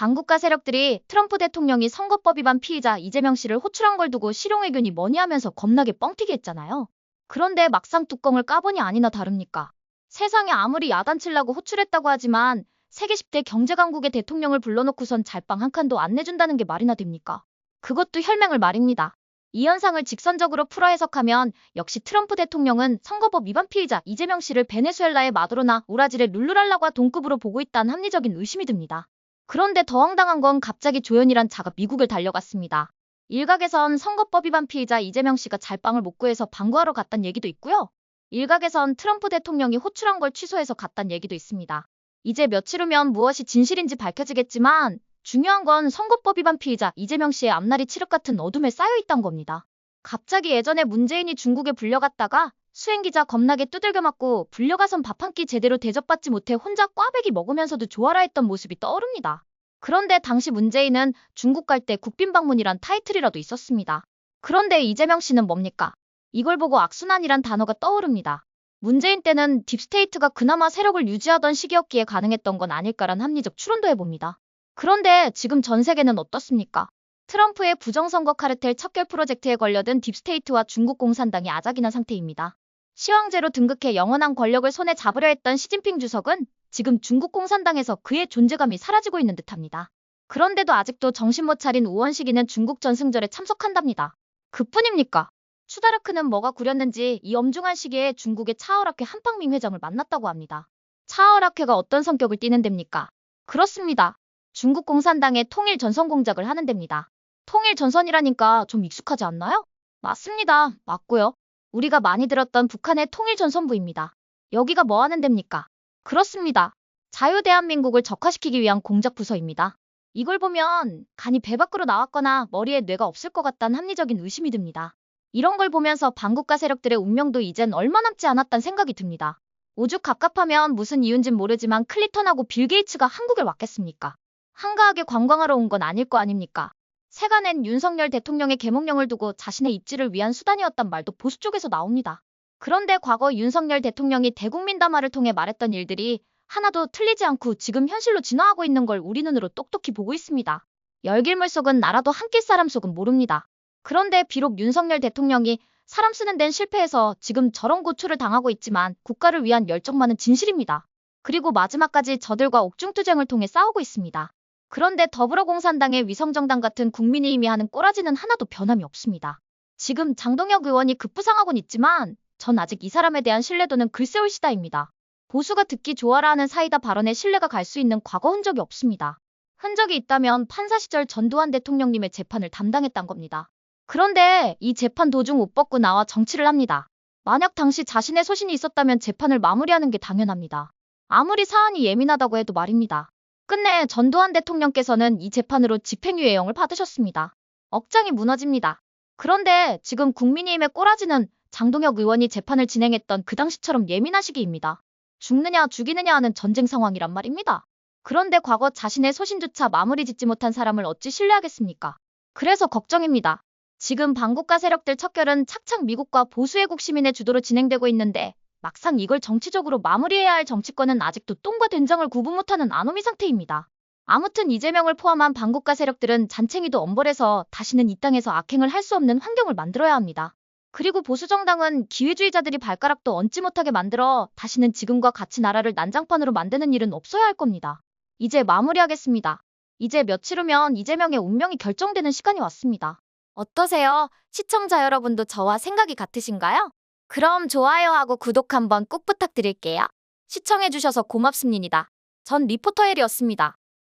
반국가 세력들이 트럼프 대통령이 선거법 위반 피의자 이재명 씨를 호출한 걸 두고 실용외균이 뭐니 하면서 겁나게 뻥튀기 했잖아요. 그런데 막상 뚜껑을 까보니 아니나 다릅니까? 세상에 아무리 야단치려고 호출했다고 하지만 세계 10대 경제강국의 대통령을 불러놓고선 잘빵 한 칸도 안 내준다는 게 말이나 됩니까? 그것도 혈맹을 말입니다. 이 현상을 직선적으로 풀어 해석하면 역시 트럼프 대통령은 선거법 위반 피의자 이재명 씨를 베네수엘라의 마두로나 우라질의 룰루랄라과 동급으로 보고 있다는 합리적인 의심이 듭니다. 그런데 더 황당한 건 갑자기 조연이란 자가 미국을 달려갔습니다. 일각에선 선거법 위반 피의자 이재명 씨가 잘빵을 못 구해서 방구하러 갔단 얘기도 있고요. 일각에선 트럼프 대통령이 호출한 걸 취소해서 갔단 얘기도 있습니다. 이제 며칠 후면 무엇이 진실인지 밝혀지겠지만 중요한 건 선거법 위반 피의자 이재명 씨의 앞날이 칠흑 같은 어둠에 쌓여있단 겁니다. 갑자기 예전에 문재인이 중국에 불려갔다가 수행기자 겁나게 두들겨 맞고 불려가선 밥 한 끼 제대로 대접받지 못해 혼자 꽈배기 먹으면서도 좋아라 했던 모습이 떠오릅니다. 그런데 당시 문재인은 중국 갈 때 국빈 방문이란 타이틀이라도 있었습니다. 그런데 이재명 씨는 뭡니까? 이걸 보고 악순환이란 단어가 떠오릅니다. 문재인 때는 딥스테이트가 그나마 세력을 유지하던 시기였기에 가능했던 건 아닐까란 합리적 추론도 해봅니다. 그런데 지금 전 세계는 어떻습니까? 트럼프의 부정선거 카르텔 척결 프로젝트에 걸려든 딥스테이트와 중국 공산당이 아작이난 상태입니다. 시황제로 등극해 영원한 권력을 손에 잡으려 했던 시진핑 주석은 지금 중국 공산당에서 그의 존재감이 사라지고 있는 듯합니다. 그런데도 아직도 정신 못 차린 우원식이는 중국 전승절에 참석한답니다. 그뿐입니까? 추다르크는 뭐가 구렸는지 이 엄중한 시기에 중국의 차얼학회 한팡밍 회장을 만났다고 합니다. 차얼학회가 어떤 성격을 띠는 데입니까? 그렇습니다. 중국 공산당의 통일 전선 공작을 하는 데입니다. 통일 전선이라니까 좀 익숙하지 않나요? 맞습니다. 맞고요. 우리가 많이 들었던 북한의 통일전선부입니다. 여기가 뭐 하는 데입니까? 그렇습니다. 자유대한민국을 적화시키기 위한 공작부서입니다. 이걸 보면 간이 배 밖으로 나왔거나 머리에 뇌가 없을 것 같다는 합리적인 의심이 듭니다. 이런 걸 보면서 반국가 세력들의 운명도 이젠 얼마 남지 않았다는 생각이 듭니다. 오죽 갑갑하면 무슨 이유인진 모르지만 클린턴하고 빌 게이츠가 한국에 왔겠습니까? 한가하게 관광하러 온 건 아닐 거 아닙니까? 세간엔 윤석열 대통령의 계몽령을 두고 자신의 입지를 위한 수단이었단 말도 보수 쪽에서 나옵니다. 그런데 과거 윤석열 대통령이 대국민 담화를 통해 말했던 일들이 하나도 틀리지 않고 지금 현실로 진화하고 있는 걸 우리 눈으로 똑똑히 보고 있습니다. 열길물 속은 알아도 한 낄 사람 속은 모릅니다. 그런데 비록 윤석열 대통령이 사람 쓰는 데는 실패해서 지금 저런 고초를 당하고 있지만 국가를 위한 열정만은 진실입니다. 그리고 마지막까지 저들과 옥중투쟁을 통해 싸우고 있습니다. 그런데 더불어공산당의 위성정당 같은 국민의힘이 하는 꼬라지는 하나도 변함이 없습니다. 지금 장동혁 의원이 급부상하곤 있지만 전 아직 이 사람에 대한 신뢰도는 글쎄올 시다입니다. 보수가 듣기 좋아라 하는 사이다 발언에 신뢰가 갈 수 있는 과거 흔적이 없습니다. 흔적이 있다면 판사 시절 전두환 대통령님의 재판을 담당했단 겁니다. 그런데 이 재판 도중 옷 벗고 나와 정치를 합니다. 만약 당시 자신의 소신이 있었다면 재판을 마무리하는 게 당연합니다. 아무리 사안이 예민하다고 해도 말입니다. 끝내 전두환 대통령께서는 이 재판으로 집행유예형을 받으셨습니다. 억장이 무너집니다. 그런데 지금 국민의힘의 꼬라지는 장동혁 의원이 재판을 진행했던 그 당시처럼 예민한 시기입니다. 죽느냐 죽이느냐 하는 전쟁 상황이란 말입니다. 그런데 과거 자신의 소신조차 마무리 짓지 못한 사람을 어찌 신뢰하겠습니까? 그래서 걱정입니다. 지금 반국가 세력들 척결은 착착 미국과 보수애국 시민의 주도로 진행되고 있는데 막상 이걸 정치적으로 마무리해야 할 정치권은 아직도 똥과 된장을 구분 못하는 아노미 상태입니다. 아무튼 이재명을 포함한 반국가 세력들은 잔챙이도 엄벌해서 다시는 이 땅에서 악행을 할 수 없는 환경을 만들어야 합니다. 그리고 보수정당은 기회주의자들이 발가락도 얹지 못하게 만들어 다시는 지금과 같이 나라를 난장판으로 만드는 일은 없어야 할 겁니다. 이제 마무리하겠습니다. 이제 며칠 후면 이재명의 운명이 결정되는 시간이 왔습니다. 어떠세요? 시청자 여러분도 저와 생각이 같으신가요? 그럼 좋아요하고 구독 한번 꼭 부탁드릴게요. 시청해주셔서 고맙습니다. 전 리포터 혜리였습니다.